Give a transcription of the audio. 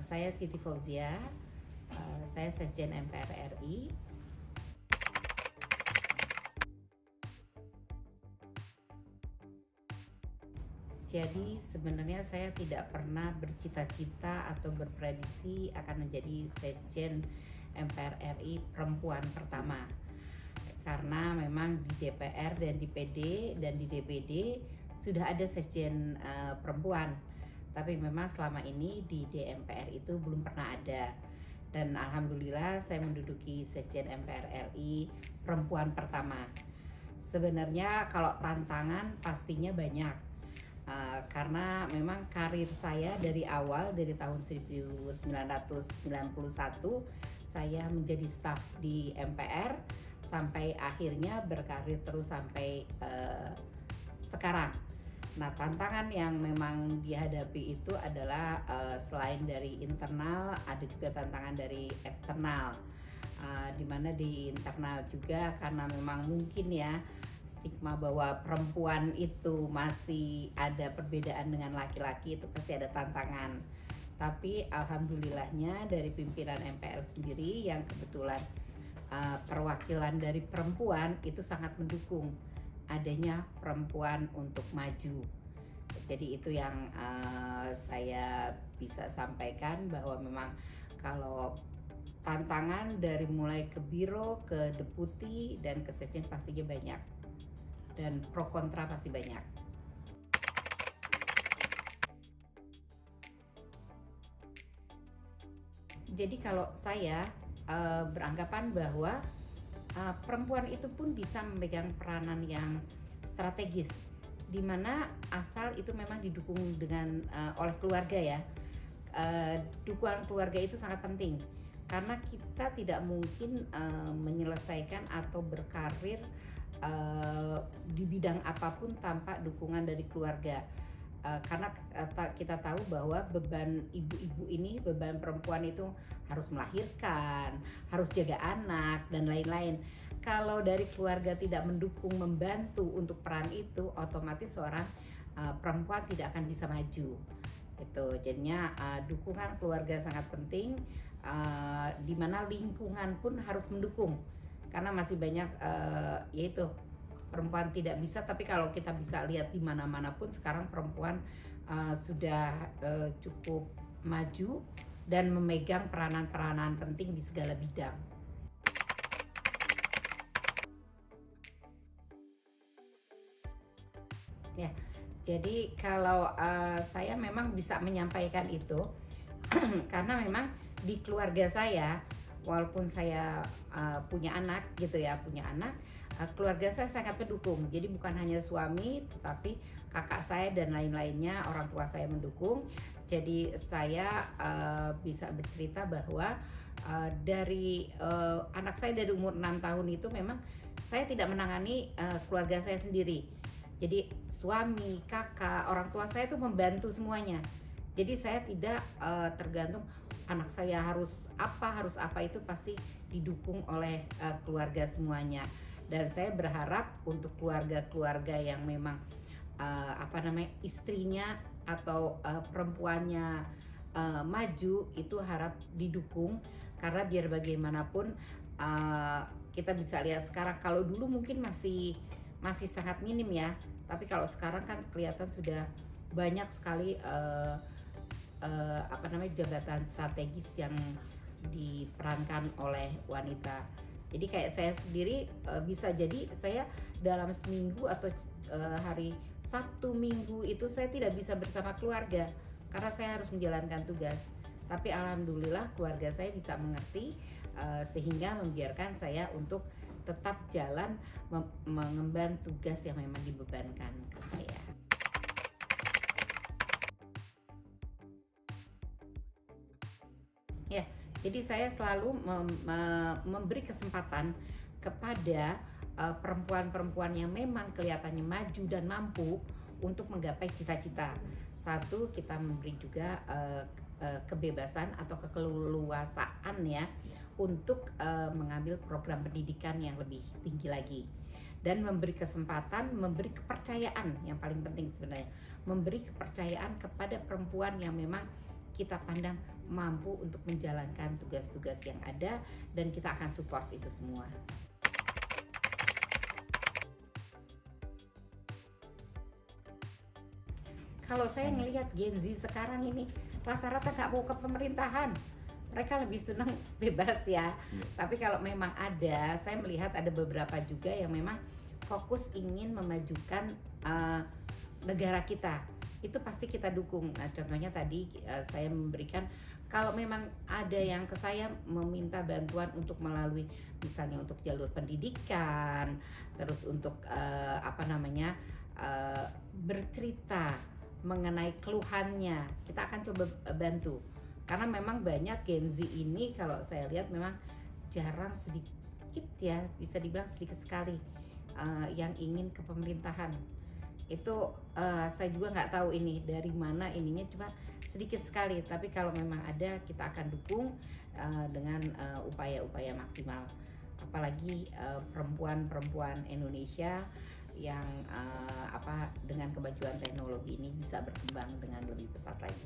Saya Siti Fauzia, saya Sekjen MPR RI. Jadi sebenarnya saya tidak pernah bercita-cita atau berprediksi akan menjadi Sekjen MPR RI perempuan pertama. Karena memang di DPR dan di PD dan di DPD sudah ada Sekjen perempuan. Tapi memang selama ini di DMPR itu belum pernah ada. Dan alhamdulillah saya menduduki Sekjen MPR RI perempuan pertama. Sebenarnya kalau tantangan pastinya banyak. Karena memang karir saya dari awal, dari tahun 1991 saya menjadi staf di MPR sampai akhirnya berkarir terus sampai sekarang. Nah, tantangan yang memang dihadapi itu adalah selain dari internal, ada juga tantangan dari eksternal. Dimana di internal juga karena memang mungkin ya stigma bahwa perempuan itu masih ada perbedaan dengan laki-laki, itu pasti ada tantangan. Tapi alhamdulillahnya dari pimpinan MPR sendiri yang kebetulan perwakilan dari perempuan itu sangat mendukung adanya perempuan untuk maju. Jadi itu yang saya bisa sampaikan, bahwa memang kalau tantangan dari mulai ke biro, ke deputi, dan ke sekjen pastinya banyak. Dan pro kontra pasti banyak. Jadi kalau saya beranggapan bahwa perempuan itu pun bisa memegang peranan yang strategis, di mana asal itu memang didukung dengan oleh keluarga ya. Dukungan keluarga itu sangat penting karena kita tidak mungkin menyelesaikan atau berkarir di bidang apapun tanpa dukungan dari keluarga. Karena kita tahu bahwa beban ibu-ibu ini, beban perempuan itu harus melahirkan, harus jaga anak, dan lain-lain. Kalau dari keluarga tidak mendukung, membantu untuk peran itu, otomatis seorang perempuan tidak akan bisa maju. Itu jadinya dukungan keluarga sangat penting, di mana lingkungan pun harus mendukung. Karena masih banyak yaitu perempuan tidak bisa, tapi kalau kita bisa lihat di mana-mana pun sekarang perempuan sudah cukup maju dan memegang peranan-peranan penting di segala bidang. Ya, jadi kalau saya memang bisa menyampaikan itu karena memang di keluarga saya, walaupun saya punya anak gitu ya, keluarga saya sangat mendukung. Jadi bukan hanya suami, tetapi kakak saya dan lain-lainnya, orang tua saya mendukung. Jadi saya bisa bercerita bahwa dari anak saya dari umur 6 tahun itu memang saya tidak menangani keluarga saya sendiri. Jadi suami, kakak, orang tua saya itu membantu semuanya. Jadi saya tidak tergantung anak saya harus apa itu pasti didukung oleh keluarga semuanya. Dan saya berharap untuk keluarga-keluarga yang memang istrinya atau perempuannya maju, itu harap didukung, karena biar bagaimanapun kita bisa lihat sekarang, kalau dulu mungkin masih sangat minim ya, tapi kalau sekarang kan kelihatan sudah banyak sekali jabatan strategis yang diperankan oleh wanita. Jadi kayak saya sendiri bisa jadi saya dalam seminggu atau hari Sabtu Minggu itu saya tidak bisa bersama keluarga karena saya harus menjalankan tugas. Tapi alhamdulillah keluarga saya bisa mengerti sehingga membiarkan saya untuk tetap jalan mengemban tugas yang memang dibebankan ke saya. Ya, jadi saya selalu memberi kesempatan kepada perempuan-perempuan yang memang kelihatannya maju dan mampu untuk menggapai cita-cita. Satu, kita memberi juga kebebasan atau keleluasaan ya untuk mengambil program pendidikan yang lebih tinggi lagi, dan memberi kesempatan, memberi kepercayaan yang paling penting sebenarnya, memberi kepercayaan kepada perempuan yang memang kita pandang mampu untuk menjalankan tugas-tugas yang ada, dan kita akan support itu semua. Kalau saya ngelihat Gen Z sekarang ini rata-rata nggak mau ke pemerintahan, mereka lebih senang bebas ya. Tapi kalau memang ada, saya melihat ada beberapa juga yang memang fokus ingin memajukan negara kita, itu pasti kita dukung. Nah, contohnya tadi saya memberikan, kalau memang ada yang ke saya meminta bantuan untuk melalui misalnya untuk jalur pendidikan, terus untuk bercerita mengenai keluhannya, kita akan coba bantu. Karena memang banyak Gen Z ini kalau saya lihat memang jarang, sedikit ya, bisa dibilang sedikit sekali yang ingin ke pemerintahan. Itu saya juga nggak tahu ini dari mana ininya, cuma sedikit sekali. Tapi kalau memang ada, kita akan dukung dengan upaya-upaya maksimal. Apalagi perempuan-perempuan Indonesia yang dengan kemajuan teknologi ini bisa berkembang dengan lebih pesat lagi.